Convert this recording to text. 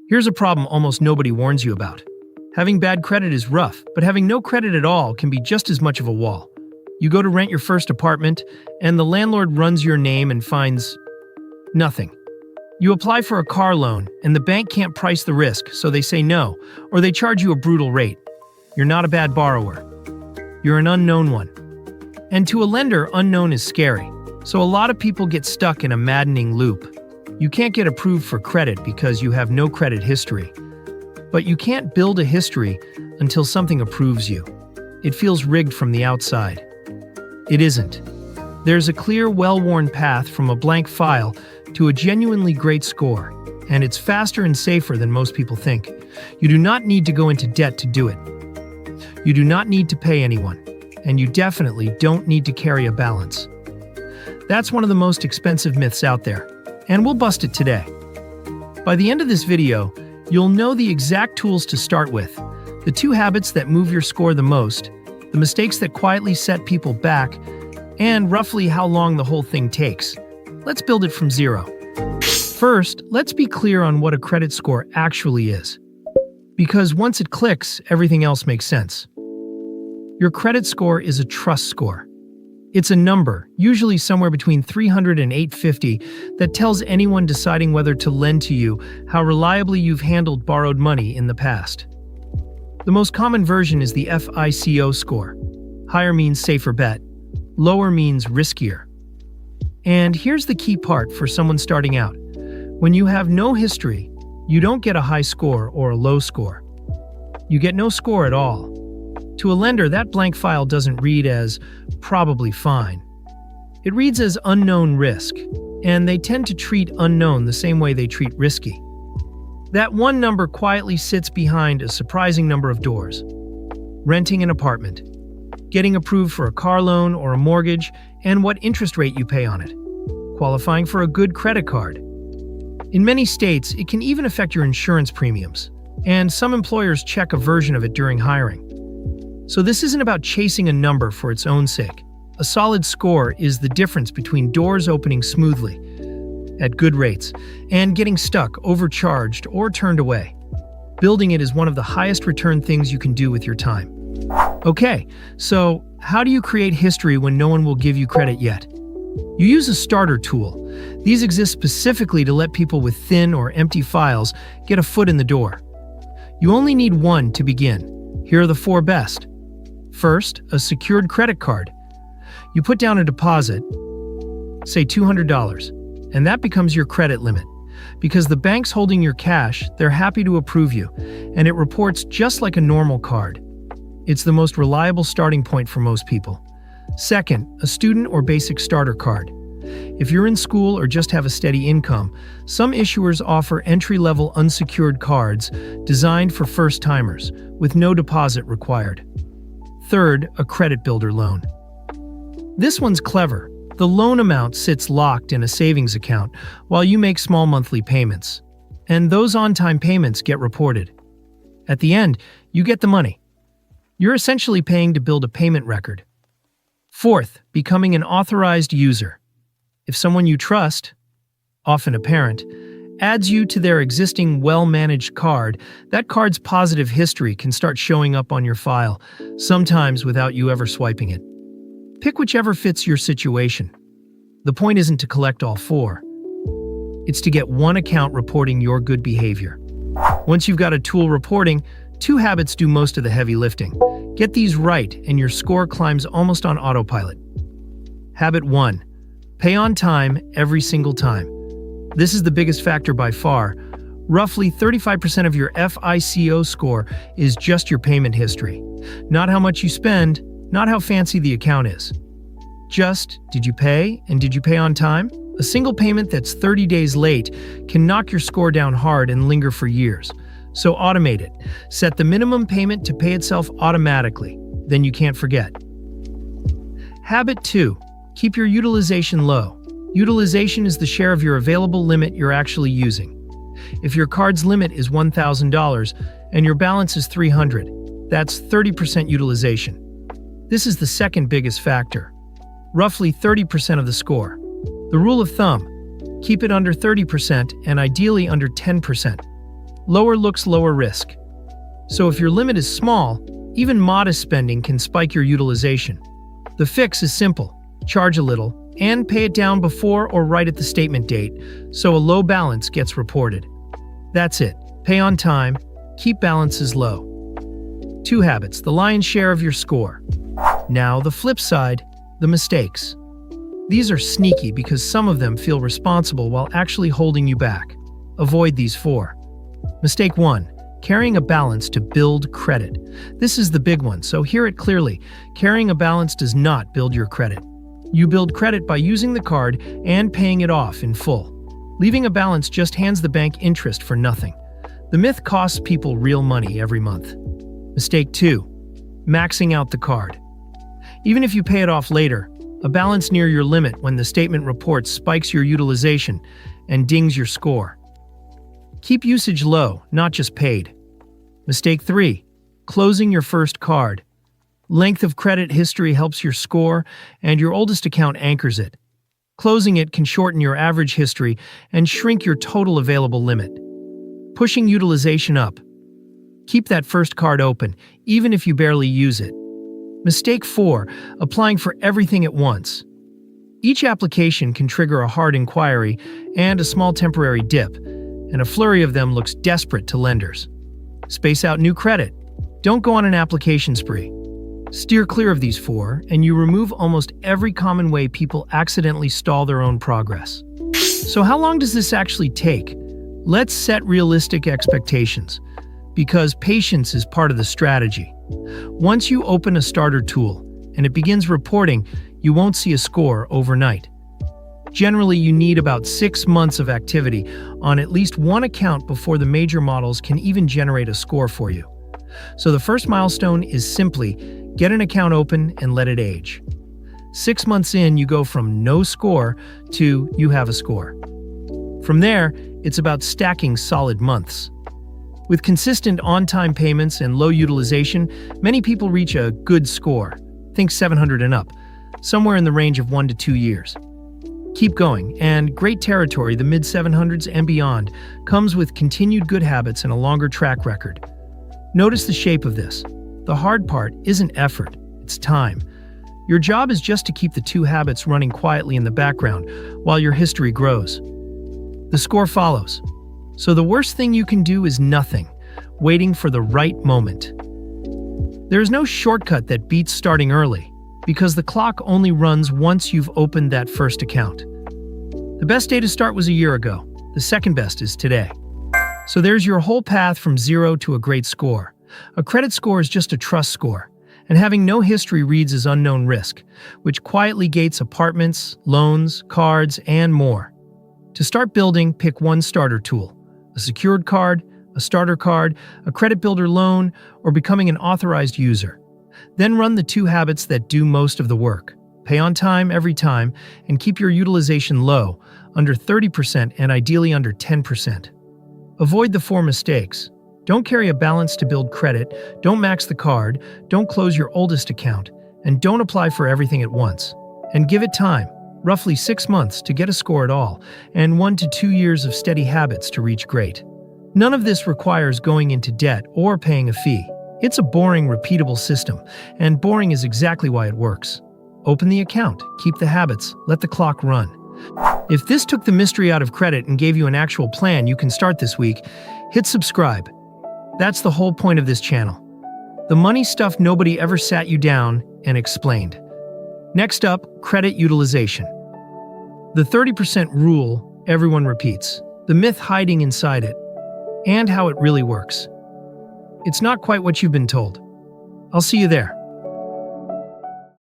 Here's a problem almost nobody warns you about. Having bad credit is rough, but having no credit at all can be just as much of a wall. You go to rent your first apartment, and the landlord runs your name and finds nothing. You apply for a car loan, and the bank can't price the risk, so they say no, or they charge you a brutal rate. You're not a bad borrower. You're an unknown one. And to a lender, unknown is scary, so a lot of people get stuck in a maddening loop. You can't get approved for credit because you have no credit history. But you can't build a history until something approves you. It feels rigged from the outside. It isn't. There's a clear, well-worn path from a blank file to a genuinely great score, and it's faster and safer than most people think. You do not need to go into debt to do it. You do not need to pay anyone, and you definitely don't need to carry a balance. That's one of the most expensive myths out there, and we'll bust it today. By the end of this video, you'll know the exact tools to start with, the 2 habits that move your score the most, the mistakes that quietly set people back, and roughly how long the whole thing takes. Let's build it from zero. First, let's be clear on what a credit score actually is. Because once it clicks, everything else makes sense. Your credit score is a trust score. It's a number, usually somewhere between 300 and 850, that tells anyone deciding whether to lend to you how reliably you've handled borrowed money in the past. The most common version is the FICO score. Higher means safer bet. Lower means riskier. And here's the key part for someone starting out. When you have no history, you don't get a high score or a low score. You get no score at all. To a lender, that blank file doesn't read as probably fine. It reads as unknown risk, and they tend to treat unknown the same way they treat risky. That one number quietly sits behind a surprising number of doors. Renting an apartment, getting approved for a car loan or a mortgage, and what interest rate you pay on it. Qualifying for a good credit card. In many states, it can even affect your insurance premiums, and some employers check a version of it during hiring. So this isn't about chasing a number for its own sake. A solid score is the difference between doors opening smoothly, at good rates, and getting stuck, overcharged, or turned away. Building it is one of the highest return things you can do with your time. Okay, so how do you create history when no one will give you credit yet? You use a starter tool. These exist specifically to let people with thin or empty files get a foot in the door. You only need one to begin. Here are the 4 best. First, a secured credit card. You put down a deposit, say $200, and that becomes your credit limit. Because the bank's holding your cash, they're happy to approve you, and it reports just like a normal card. It's the most reliable starting point for most people. Second, a student or basic starter card. If you're in school or just have a steady income, some issuers offer entry-level unsecured cards designed for first-timers, with no deposit required. Third, a credit builder loan. This one's clever. The loan amount sits locked in a savings account while you make small monthly payments. And those on-time payments get reported. At the end, you get the money. You're essentially paying to build a payment record. Fourth, becoming an authorized user. If someone you trust, often a parent, adds you to their existing well-managed card, that card's positive history can start showing up on your file, sometimes without you ever swiping it. Pick whichever fits your situation. The point isn't to collect all 4. It's to get one account reporting your good behavior. Once you've got a tool reporting, 2 habits do most of the heavy lifting. Get these right, and your score climbs almost on autopilot. Habit 1. Pay on time every single time. This is the biggest factor by far. Roughly 35% of your FICO score is just your payment history. Not how much you spend, not how fancy the account is. Just, did you pay, and did you pay on time? A single payment that's 30 days late can knock your score down hard and linger for years. So automate it. Set the minimum payment to pay itself automatically. Then you can't forget. Habit 2. Keep your utilization low. Utilization is the share of your available limit you're actually using. If your card's limit is $1,000 and your balance is $300, that's 30% utilization. This is the second biggest factor. Roughly 30% of the score. The rule of thumb: keep it under 30% and ideally under 10%. Lower looks lower risk. So if your limit is small, even modest spending can spike your utilization. The fix is simple. Charge a little and pay it down before or right at the statement date, so a low balance gets reported. That's it. Pay on time, keep balances low. 2 habits, the lion's share of your score. Now, the flip side, the mistakes. These are sneaky because some of them feel responsible while actually holding you back. Avoid these 4. Mistake 1. Carrying a balance to build credit. This is the big one, so hear it clearly. Carrying a balance does not build your credit. You build credit by using the card and paying it off in full. Leaving a balance just hands the bank interest for nothing. The myth costs people real money every month. Mistake 2. Maxing out the card. Even if you pay it off later, a balance near your limit when the statement report spikes your utilization and dings your score. Keep usage low, not just paid. Mistake 3. Closing your first card. Length of credit history helps your score, and your oldest account anchors it. Closing it can shorten your average history and shrink your total available limit. Pushing utilization up. Keep that first card open, even if you barely use it. Mistake 4. Applying for everything at once. Each application can trigger a hard inquiry and a small temporary dip, and a flurry of them looks desperate to lenders. Space out new credit. Don't go on an application spree. Steer clear of these 4, and you remove almost every common way people accidentally stall their own progress. So how long does this actually take? Let's set realistic expectations, because patience is part of the strategy. Once you open a starter tool and it begins reporting, you won't see a score overnight. Generally, you need about 6 months of activity on at least one account before the major models can even generate a score for you. So the first milestone is simply get an account open and let it age. 6 months in, you go from no score to you have a score. From there, it's about stacking solid months. With consistent on-time payments and low utilization, many people reach a good score, think 700 and up, somewhere in the range of 1 to 2 years. Keep going, and great territory, the mid-700s and beyond, comes with continued good habits and a longer track record. Notice the shape of this. The hard part isn't effort, it's time. Your job is just to keep the 2 habits running quietly in the background while your history grows. The score follows. So the worst thing you can do is nothing, waiting for the right moment. There is no shortcut that beats starting early, because the clock only runs once you've opened that first account. The best day to start was a year ago. The second best is today. So there's your whole path from 0 to a great score. A credit score is just a trust score, and having no history reads as unknown risk, which quietly gates apartments, loans, cards, and more. To start building, pick one starter tool: a secured card, a starter card, a credit builder loan, or becoming an authorized user. Then run the 2 habits that do most of the work. Pay on time every time, and keep your utilization low, under 30% and ideally under 10%. Avoid the 4 mistakes. Don't carry a balance to build credit, don't max the card, don't close your oldest account, and don't apply for everything at once. And give it time, roughly 6 months to get a score at all, and 1 to 2 years of steady habits to reach great. None of this requires going into debt or paying a fee. It's a boring, repeatable system, and boring is exactly why it works. Open the account, keep the habits, let the clock run. If this took the mystery out of credit and gave you an actual plan you can start this week, hit subscribe. That's the whole point of this channel. The money stuff nobody ever sat you down and explained. Next up, credit utilization. The 30% rule everyone repeats, the myth hiding inside it, and how it really works. It's not quite what you've been told. I'll see you there.